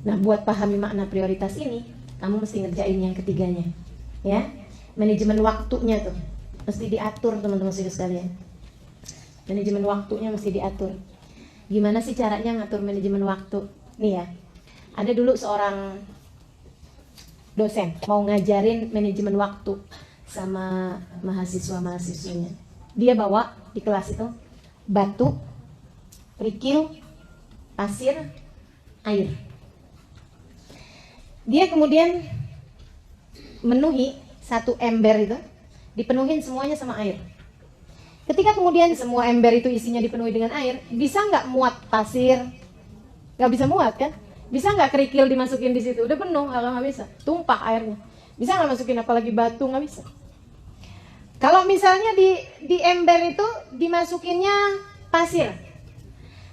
Nah, buat pahami makna prioritas ini, kamu mesti ngerjain yang ketiganya, ya. Manajemen waktunya tuh mesti diatur, teman-teman sekalian. Manajemen waktunya mesti diatur. Gimana sih caranya ngatur manajemen waktu? Nih ya, ada dulu seorang dosen mau ngajarin manajemen waktu sama mahasiswa-mahasiswanya. Dia bawa di kelas itu batu, kerikil, pasir, air. Dia kemudian menuhi satu ember itu, dipenuhin semuanya sama air. Ketika kemudian semua ember itu isinya dipenuhi dengan air, bisa nggak muat pasir? Nggak bisa muat kan? Bisa nggak kerikil dimasukin di situ? Udah penuh, nggak bisa. Tumpah airnya. Bisa nggak masukin apalagi batu? Nggak bisa. Kalau misalnya di ember itu dimasukinnya pasir,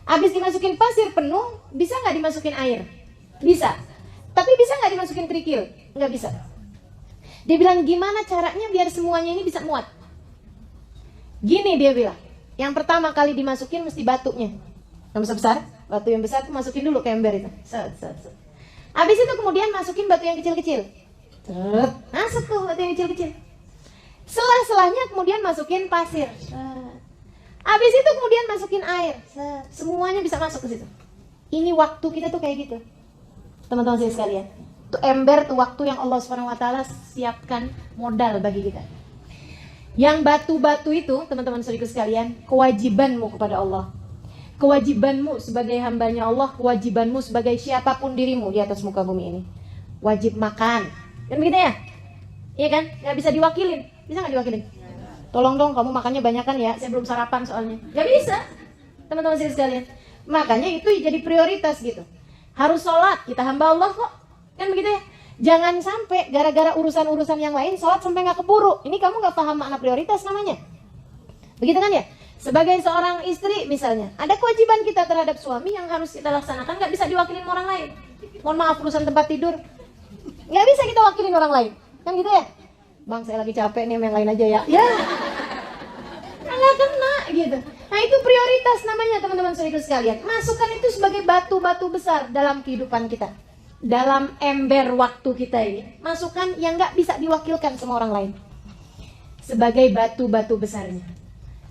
habis dimasukin pasir penuh, bisa nggak dimasukin air? Bisa. Tapi bisa nggak dimasukin kerikil? Nggak bisa. Dia bilang, gimana caranya biar semuanya ini bisa muat? Gini dia bilang, yang pertama kali dimasukin mesti batunya yang besar-besar, batu yang besar tuh masukin dulu ke ember itu. Habis itu kemudian masukin batu yang kecil-kecil. Masuk tuh batu yang kecil-kecil. Setelah-selahnya kemudian masukin pasir. Habis itu kemudian masukin air. Semuanya bisa masuk ke situ. Ini waktu kita tuh kayak gitu, teman-teman saya sekalian. Tuh ember tuh waktu yang Allah SWT siapkan modal bagi kita. Yang batu-batu itu, teman-teman saudaraku sekalian, kewajibanmu kepada Allah. Kewajibanmu sebagai hambanya Allah, kewajibanmu sebagai siapapun dirimu di atas muka bumi ini. Wajib makan. Kan begitu ya? Iya kan? Gak bisa diwakilin. Bisa gak diwakilin? Tolong dong kamu makannya banyakan ya, saya belum sarapan soalnya. Gak bisa, teman-teman saudaraku sekalian. Makanya itu jadi prioritas gitu. Harus sholat, kita hamba Allah kok. Kan begitu ya? Jangan sampai gara-gara urusan-urusan yang lain sholat sampai nggak keburu. Ini kamu nggak paham makna prioritas namanya. Begitu kan ya? Sebagai seorang istri misalnya, ada kewajiban kita terhadap suami yang harus kita laksanakan, nggak bisa diwakilin orang lain. Mohon maaf, urusan tempat tidur nggak bisa kita wakilin orang lain. Kan gitu ya? Bang, saya lagi capek nih, yang lain aja ya. Ya, nggak kena gitu. Nah itu prioritas namanya, teman-teman saudaraku sekalian. Masukkan itu sebagai batu-batu besar dalam kehidupan kita. Dalam ember waktu kita ini, masukkan yang nggak bisa diwakilkan sama orang lain sebagai batu-batu besarnya.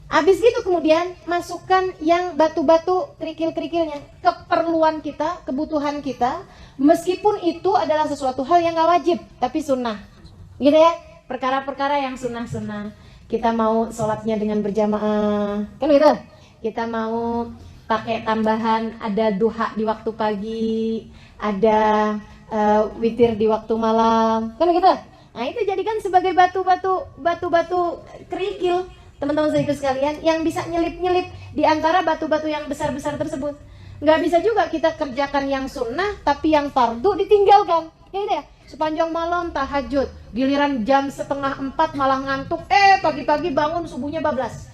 Habis gitu kemudian masukkan yang batu-batu kerikil-kerikilnya, keperluan kita, kebutuhan kita, meskipun itu adalah sesuatu hal yang nggak wajib tapi sunnah, gitu ya. Perkara-perkara yang sunnah-sunnah, kita mau sholatnya dengan berjamaah, kan gitu. Kita mau pakai tambahan, ada duha di waktu pagi, ada witir di waktu malam, kan begitu. Nah itu jadikan sebagai batu-batu kerikil, teman-teman saudaraku sekalian, yang bisa nyelip-nyelip di antara batu-batu yang besar-besar tersebut. Nggak bisa juga kita kerjakan yang sunnah tapi yang fardu ditinggalkan, gitu ya. Sepanjang malam tahajud, giliran jam 3:30 malah ngantuk, pagi-pagi bangun subuhnya bablas.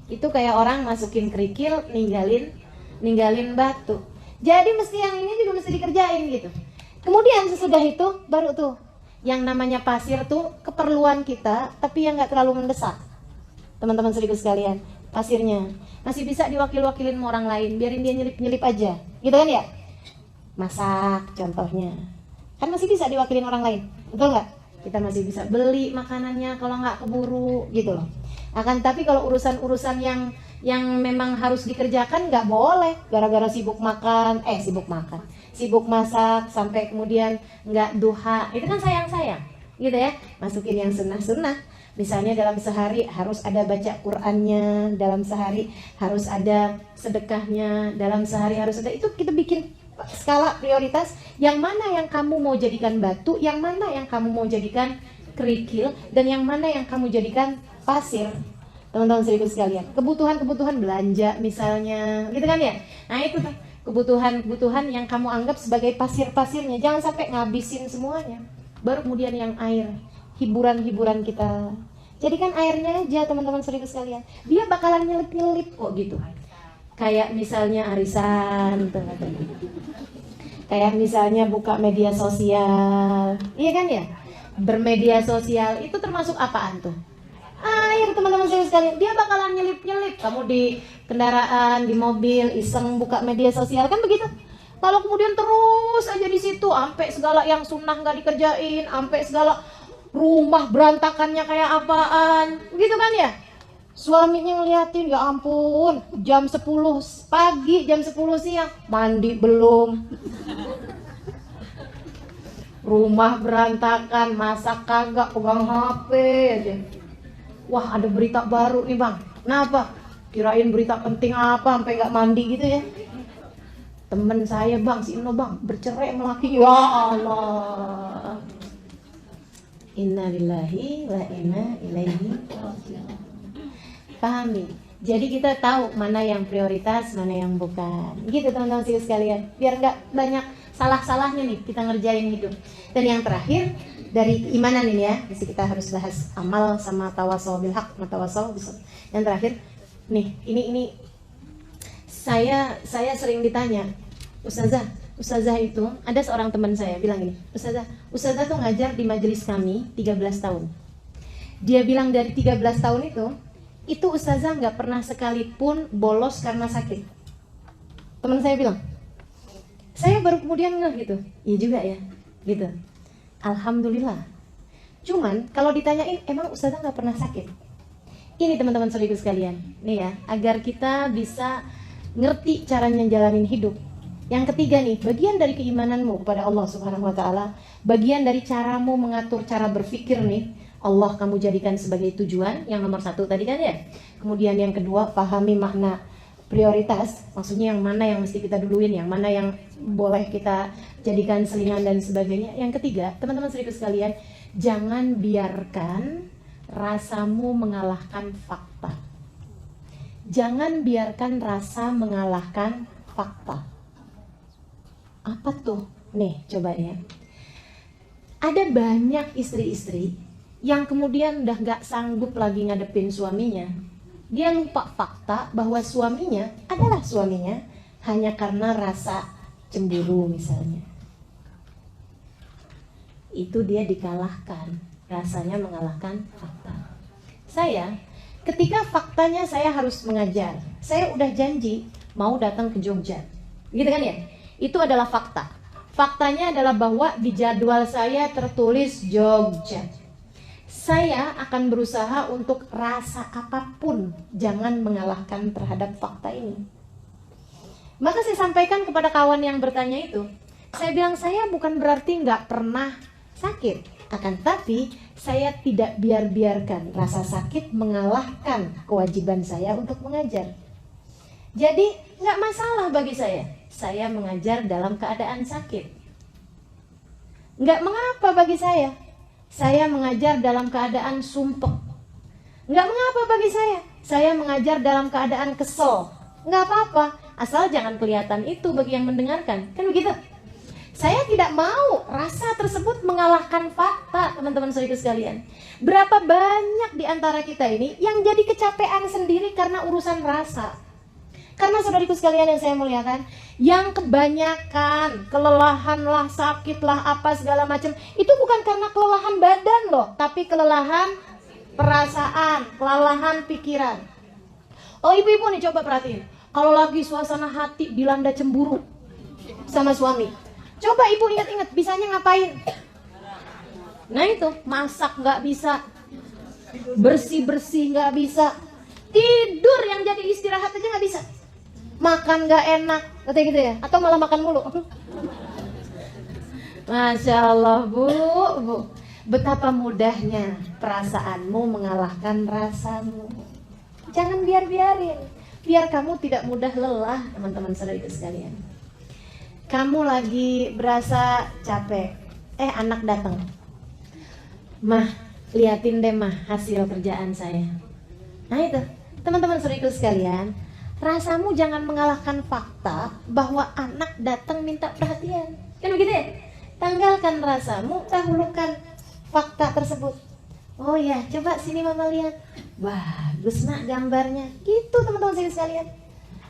Itu kayak orang masukin kerikil, ninggalin batu. Jadi mesti yang ini juga mesti dikerjain gitu. Kemudian sesudah itu baru tuh yang namanya pasir tuh keperluan kita tapi yang nggak terlalu mendesak. Teman-teman saudaraku sekalian, pasirnya masih bisa diwakil-wakilin sama orang lain, biarin dia nyelip-nyelip aja. Gitu kan ya? Masak contohnya. Kan masih bisa diwakilin orang lain. Betul nggak? Kita masih bisa beli makanannya kalau nggak keburu gitu loh. Akan tapi kalau urusan-urusan yang memang harus dikerjakan nggak boleh gara-gara sibuk masak sampai kemudian nggak duha, itu kan sayang gitu ya. Masukin yang sunnah, misalnya dalam sehari harus ada baca Qur'annya, dalam sehari harus ada sedekahnya, dalam sehari harus ada, itu kita bikin skala prioritas, yang mana yang kamu mau jadikan batu, yang mana yang kamu mau jadikan kerikil, dan yang mana yang kamu jadikan pasir. Teman-teman saudaraku sekalian, kebutuhan belanja misalnya, gitu kan ya. Nah itu tuh kebutuhan yang kamu anggap sebagai pasir-pasirnya, jangan sampai ngabisin semuanya. Baru kemudian yang air, hiburan-hiburan kita, jadikan airnya aja teman-teman saudaraku sekalian. Dia bakalan nyelip-nyelip kok gitu. Kayak misalnya arisan tuh, kayak misalnya buka media sosial, iya kan ya. Bermedia sosial itu termasuk apaan tuh? Air, teman-teman sekalian. Dia bakalan nyelip-nyelip. Kamu di kendaraan, di mobil, iseng buka media sosial, kan begitu. Kalau kemudian terus aja di situ, sampai segala yang sunnah nggak dikerjain, sampai segala rumah berantakannya kayak apaan, gitu kan ya? Suaminya ngeliatin, ya ampun, jam 10 pagi, jam 10 siang, mandi belum. Rumah berantakan, masak kagak, pegang HP aja. Wah, ada berita baru nih bang. Kenapa? Kirain berita penting apa, sampai nggak mandi gitu ya. Temen saya bang, si Ino bang, bercerai sama laki. Ya Allah. Innalillahi wa inna ilaihi raji'un. Pahami? Jadi kita tahu mana yang prioritas, mana yang bukan. Gitu teman-teman sekalian. Biar nggak banyak salah-salahnya nih kita ngerjain hidup. Dan yang terakhir dari keimanan ini ya, mesti kita harus bahas amal sama tawassul bil haq, tawassul bis sabr. Yang terakhir nih, ini saya sering ditanya, Ustazah itu, ada seorang teman saya bilang gini, Ustazah tuh ngajar di majelis kami 13 tahun. Dia bilang dari 13 tahun itu Ustazah nggak pernah sekalipun bolos karena sakit. Teman saya bilang, saya baru kemudian ngeh gitu, iya juga ya, gitu. Alhamdulillah. Cuman kalau ditanyain, emang Ustazah nggak pernah sakit? Ini teman-teman saudaraku sekalian, nih ya, agar kita bisa ngerti caranya jalanin hidup. Yang ketiga nih, bagian dari keimananmu kepada Allah Subhanahu wa Ta'ala, bagian dari caramu mengatur cara berpikir nih, Allah kamu jadikan sebagai tujuan. Yang nomor 1 tadi kan ya. Kemudian yang kedua, pahami makna prioritas, maksudnya yang mana yang mesti kita duluin, yang mana yang boleh kita jadikan selingan dan sebagainya. Yang ketiga, teman-teman saudaraku sekalian, jangan biarkan rasamu mengalahkan fakta. Jangan biarkan rasa mengalahkan fakta. Apa tuh? Nih, coba ya. Ada banyak istri-istri yang kemudian udah gak sanggup lagi ngadepin suaminya. Dia lupa fakta bahwa suaminya adalah suaminya hanya karena rasa cemburu misalnya. Itu dia dikalahkan, rasanya mengalahkan fakta. Saya, ketika faktanya saya harus mengajar, saya udah janji mau datang ke Jogja, gitu kan ya? Itu adalah fakta. Faktanya adalah bahwa di jadwal saya tertulis Jogja. Saya akan berusaha untuk rasa apapun jangan mengalahkan terhadap fakta ini. Maka saya sampaikan kepada kawan yang bertanya itu, saya bilang saya bukan berarti nggak pernah sakit, akan tapi saya tidak biarkan rasa sakit mengalahkan kewajiban saya untuk mengajar. Jadi nggak masalah bagi saya mengajar dalam keadaan sakit. Nggak mengapa bagi saya mengajar dalam keadaan sumpek. Nggak mengapa bagi saya mengajar dalam keadaan kesel. Nggak apa-apa, asal jangan kelihatan itu bagi yang mendengarkan, kan begitu? Saya tidak mau rasa tersebut mengalahkan fakta, teman-teman saudaraku sekalian. Berapa banyak di antara kita ini yang jadi kecapean sendiri karena urusan rasa. Karena saudariku sekalian yang saya muliakan, yang kebanyakan kelelahan lah, sakit lah, apa segala macam, itu bukan karena kelelahan badan loh, tapi kelelahan perasaan, kelelahan pikiran. Oh ibu-ibu nih coba perhatiin, kalau lagi suasana hati dilanda cemburu sama suami, coba ibu ingat-ingat bisanya ngapain? Nah itu, masak nggak bisa, bersih-bersih nggak bisa, tidur yang jadi istirahat aja nggak bisa, makan nggak enak, katanya gitu ya, atau malah makan mulu. Masya Allah bu, betapa mudahnya perasaanmu mengalahkan rasamu. Jangan biarin, biar kamu tidak mudah lelah, teman-teman saudara sekalian. Kamu lagi berasa capek, anak datang, mah liatin deh mah hasil kerjaan saya. Nah itu, teman-teman saudara sekalian, rasamu jangan mengalahkan fakta bahwa anak datang minta perhatian. Kan begitu ya? Tanggalkan rasamu, dahulukan fakta tersebut. Oh ya, coba sini mama lihat. Bagus nak gambarnya. Gitu teman-teman sekalian.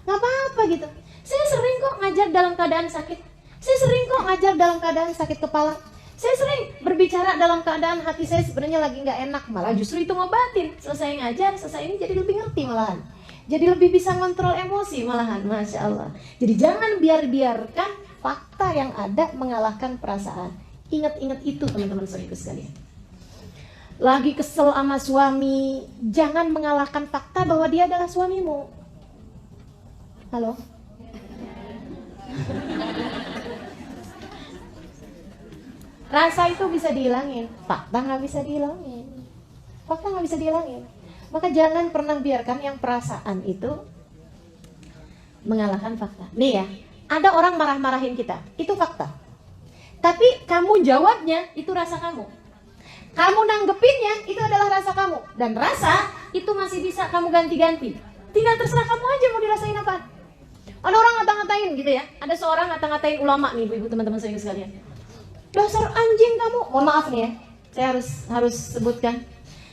Gak apa-apa gitu. Saya sering kok ngajar dalam keadaan sakit. Saya sering kok ngajar dalam keadaan sakit kepala. Saya sering berbicara dalam keadaan hati saya sebenarnya lagi gak enak. Malah justru itu ngobatin. Selesai ngajar, selesai ini jadi lebih ngerti malahan. Jadi lebih bisa ngontrol emosi malahan, Masya Allah. Jadi jangan biarkan fakta yang ada mengalahkan perasaan. Ingat-ingat itu teman-teman saudaraku sekalian. Lagi kesel sama suami, jangan mengalahkan fakta bahwa dia adalah suamimu. Halo? Rasa itu bisa dihilangin, fakta nggak bisa dihilangin. Fakta nggak bisa dihilangin. Maka jangan pernah biarkan yang perasaan itu mengalahkan fakta. Nih ya, ada orang marah-marahin kita, itu fakta. Tapi kamu jawabnya, itu rasa kamu. Kamu nanggepinnya, itu adalah rasa kamu. Dan rasa, itu masih bisa kamu ganti-ganti. Tinggal terserah kamu aja mau dirasain apa. Ada orang ngata-ngatain gitu ya. Ada seorang ngata-ngatain ulama nih, ibu-ibu teman-teman saya sekalian. Dasar anjing kamu. Mohon maaf nih ya, saya harus sebutkan.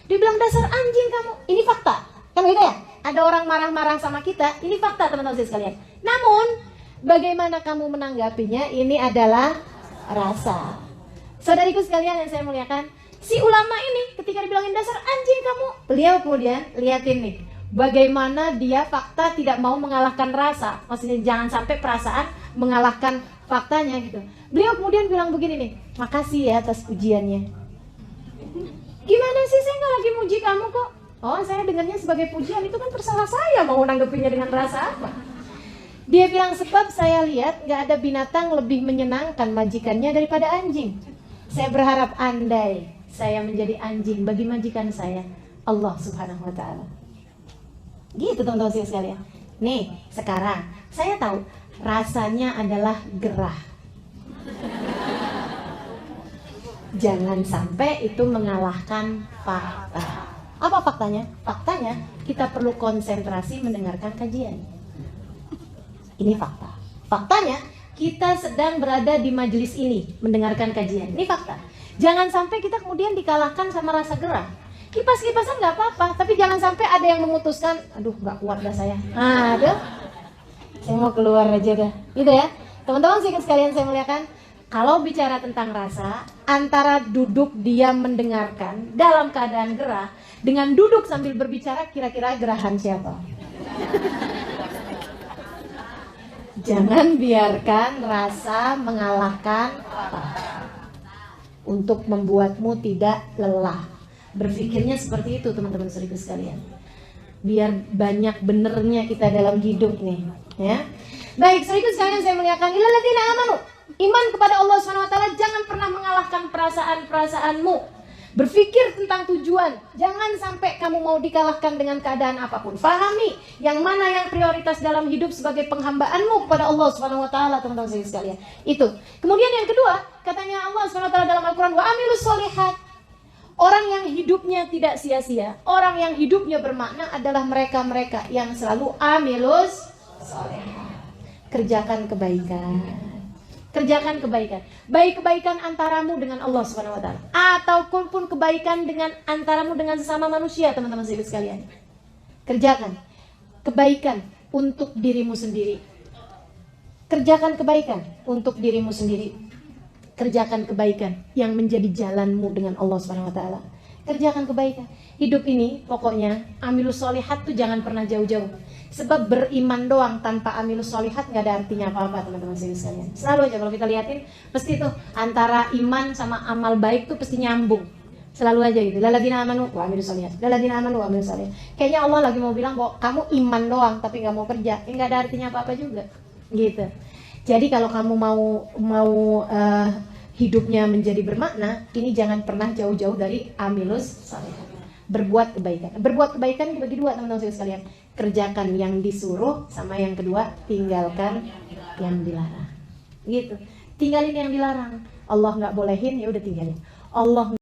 Dia bilang dasar anjing kamu. Ini fakta. Kan gitu ya? Ada orang marah-marah sama kita, ini fakta teman-teman saya sekalian. Namun, bagaimana kamu menanggapinya, ini adalah rasa. Saudariku sekalian yang saya muliakan, si ulama ini ketika dibilangin dasar anjing kamu, beliau kemudian liatin nih, bagaimana dia fakta tidak mau mengalahkan rasa. Maksudnya jangan sampai perasaan mengalahkan faktanya gitu. Beliau kemudian bilang begini nih, makasih ya atas pujiannya. Gimana sih, saya nggak lagi muji kamu kok. Oh, saya dengarnya sebagai pujian, itu kan terserah saya mau nanggepinnya dengan rasa apa. Dia bilang, sebab saya lihat gak ada binatang lebih menyenangkan majikannya daripada anjing. Saya berharap andai saya menjadi anjing bagi majikan saya, Allah Subhanahu wa Ta'ala. Gitu teman-teman sekalian. Nih, sekarang saya tahu rasanya adalah gerah. Jangan sampai itu mengalahkan fakta. Apa faktanya? Faktanya kita perlu konsentrasi mendengarkan kajian. Ini fakta. Faktanya kita sedang berada di majelis ini mendengarkan kajian. Ini fakta. Jangan sampai kita kemudian dikalahkan sama rasa gerah. Kipas-kipasan nggak apa-apa, tapi jangan sampai ada yang memutuskan, aduh nggak kuat dah saya. Aduh, saya mau keluar aja dah. Gitu ya, teman-teman sekalian saya muliakan. Kalau bicara tentang rasa, antara duduk diam mendengarkan dalam keadaan gerah dengan duduk sambil berbicara, kira-kira gerahan siapa? Jangan biarkan rasa mengalahkan untuk membuatmu tidak lelah. Berpikirnya seperti itu teman-teman saudaraku sekalian. Biar banyak benernya kita dalam hidup nih, ya. Baik, saudaraku sekalian saya muliakan. Illal ladzina amanu. Iman kepada Allah SWT, jangan pernah mengalahkan perasaan-perasaanmu. Berpikir tentang tujuan. Jangan sampai kamu mau dikalahkan dengan keadaan apapun. Pahami yang mana yang prioritas dalam hidup sebagai penghambaanmu kepada Allah SWT, teman-teman sekalian. Itu. Kemudian yang kedua, katanya Allah SWT dalam Al-Quran, wa amilus sholihat. Orang yang hidupnya tidak sia-sia, orang yang hidupnya bermakna adalah mereka-mereka yang selalu amilus sholihat. Kerjakan kebaikan. Kerjakan kebaikan. Baik kebaikan antaramu dengan Allah Subhanahu wa Ta'ala, ataupun pun kebaikan dengan antaramu dengan sesama manusia, teman-teman sekalian. Kerjakan kebaikan untuk dirimu sendiri. Kerjakan kebaikan untuk dirimu sendiri. Kerjakan kebaikan yang menjadi jalanmu dengan Allah Subhanahu wa Ta'ala. Kerjakan kebaikan. Hidup ini pokoknya amilus sholihat tuh jangan pernah jauh-jauh. Sebab beriman doang tanpa amilus sholihat nggak ada artinya apa-apa teman-teman sekalian. Selalu aja kalau kita liatin, pasti tuh antara iman sama amal baik tuh pasti nyambung. Selalu aja gitu. Lalladzina amanu wa amilus sholihat. Lalladzina amanu wa amilus sholihat. Kayaknya Allah lagi mau bilang bahwa kamu iman doang tapi nggak mau kerja, nggak ada artinya apa-apa juga. Gitu. Jadi kalau kamu mau hidupnya menjadi bermakna, ini jangan pernah jauh-jauh dari amilus sholihat. Berbuat kebaikan. Berbuat kebaikan dibagi dua teman-teman sekalian. Kerjakan yang disuruh, sama yang kedua tinggalkan yang dilarang. Gitu. Tinggalin yang dilarang. Allah nggak bolehin, ya udah tinggalin. Allah